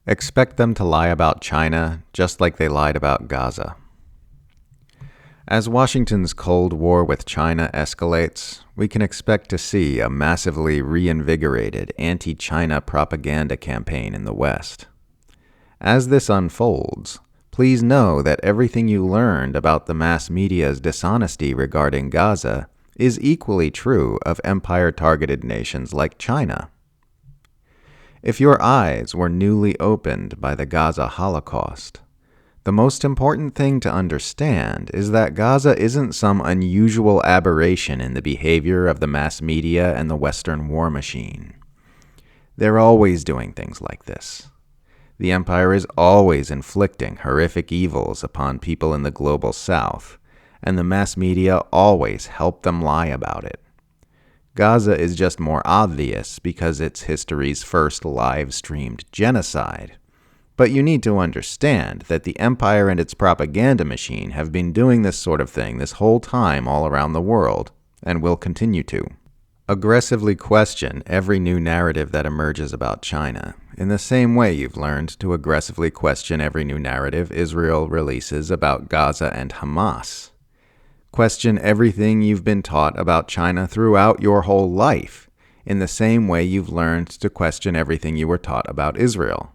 Expect them to lie about China just like they lied about Gaza. As Washington's Cold War with China escalates, we can expect to see a massively reinvigorated anti-China propaganda campaign in the West. As this unfolds, please know that everything you learned about the mass media's dishonesty regarding Gaza is equally true of empire-targeted nations like China. If your eyes were newly opened by the Gaza Holocaust, the most important thing to understand is that Gaza isn't some unusual aberration in the behavior of the mass media and the Western war machine. They're always doing things like this. The empire is always inflicting horrific evils upon people in the global south, and the mass media always help them lie about it. Gaza is just more obvious because it's history's first live-streamed genocide. But you need to understand that the empire and its propaganda machine have been doing this sort of thing this whole time all around the world, and will continue to. Aggressively question every new narrative that emerges about China, in the same way you've learned to aggressively question every new narrative Israel releases about Gaza and Hamas. Question everything you've been taught about China throughout your whole life, in the same way you've learned to question everything you were taught about Israel.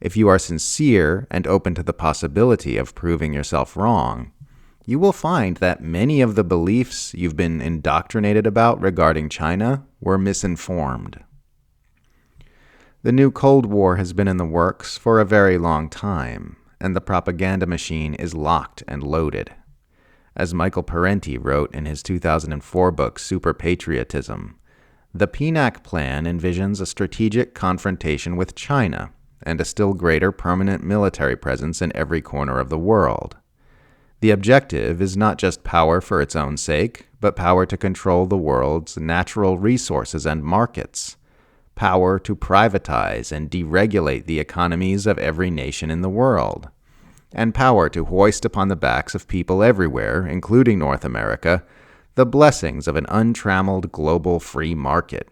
If you are sincere and open to the possibility of proving yourself wrong, you will find that many of the beliefs you've been indoctrinated about regarding China were misinformed. The new Cold War has been in the works for a very long time, and the propaganda machine is locked and loaded. As Michael Parenti wrote in his 2004 book Super Patriotism, the PNAC plan envisions a strategic confrontation with China and a still greater permanent military presence in every corner of the world. The objective is not just power for its own sake, but power to control the world's natural resources and markets, power to privatize and deregulate the economies of every nation in the world, and power to hoist upon the backs of people everywhere, including North America, the blessings of an untrammeled global free market.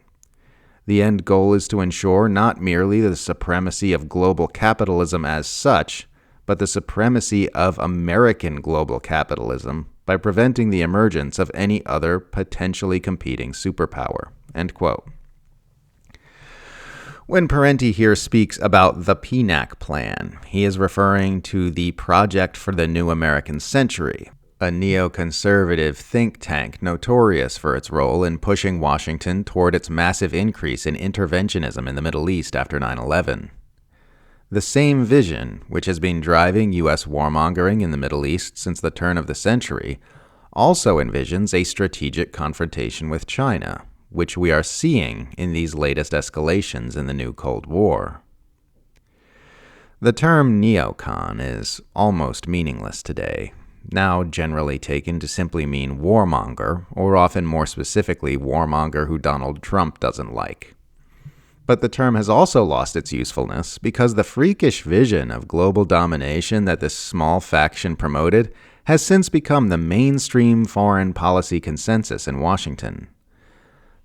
The end goal is to ensure not merely the supremacy of global capitalism as such, but the supremacy of American global capitalism by preventing the emergence of any other potentially competing superpower." End quote. When Parenti here speaks about the PNAC plan, he is referring to the Project for the New American Century, a neoconservative think tank notorious for its role in pushing Washington toward its massive increase in interventionism in the Middle East after 9/11. The same vision, which has been driving U.S. warmongering in the Middle East since the turn of the century, also envisions a strategic confrontation with China, which we are seeing in these latest escalations in the new Cold War. The term neocon is almost meaningless today, now generally taken to simply mean warmonger, or often more specifically warmonger who Donald Trump doesn't like. But the term has also lost its usefulness because the freakish vision of global domination that this small faction promoted has since become the mainstream foreign policy consensus in Washington.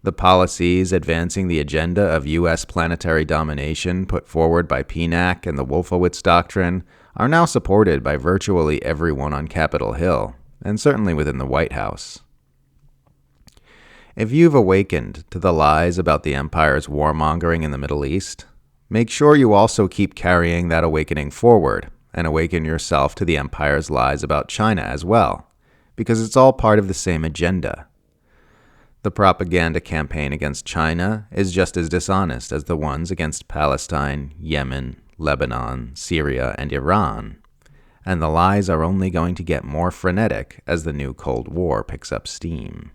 The policies advancing the agenda of U.S. planetary domination put forward by PNAC and the Wolfowitz Doctrine are now supported by virtually everyone on Capitol Hill, and certainly within the White House. If you've awakened to the lies about the empire's warmongering in the Middle East, make sure you also keep carrying that awakening forward and awaken yourself to the empire's lies about China as well, because it's all part of the same agenda. The propaganda campaign against China is just as dishonest as the ones against Palestine, Yemen, Lebanon, Syria, and Iran, and the lies are only going to get more frenetic as the new Cold War picks up steam.